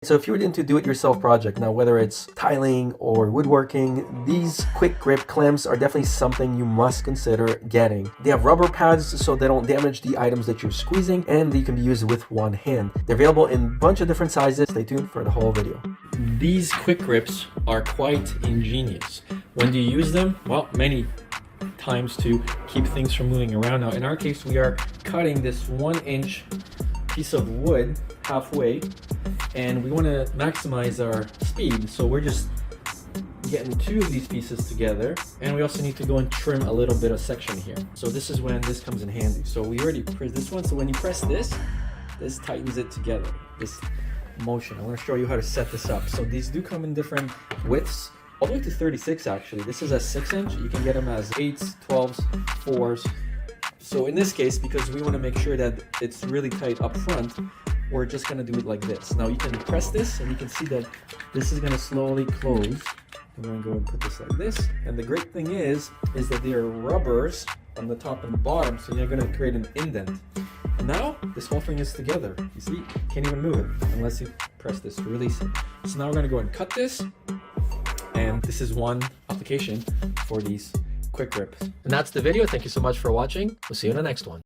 So if you're into do-it-yourself project, now whether it's tiling or woodworking, these quick grip clamps are definitely something you must consider getting. They have rubber pads so they don't damage the items that you're squeezing, and they can be used with one hand. They're available in a bunch of different sizes. Stay tuned for the whole video. These quick grips are quite ingenious. When do you use them? Well, many times to keep things from moving around. Now in our case, we are cutting this 1-inch piece of wood halfway, and we want to maximize our speed, so we're just getting 2 of these pieces together, and we also need to go and trim a little bit of section here. So this is when this comes in handy. So we already pressed this one, so when you press this tightens it together, this motion. I want to show you how to set this up. So these do come in different widths, all the way to 36 actually. This is a 6-inch. You can get them as 8s, 12s, 4s. So in this case, because we want to make sure that it's really tight up front, we're just going to do it like this. Now you can press this and you can see that this is going to slowly close. I'm going to go and put this like this. And the great thing is that there are rubbers on the top and bottom, so you're going to create an indent. And now this whole thing is together. You see, can't even move it unless you press this to release it. So now we're going to go and cut this. And this is one application for these quick grips. And that's the video. Thank you so much for watching. We'll see you in the next one.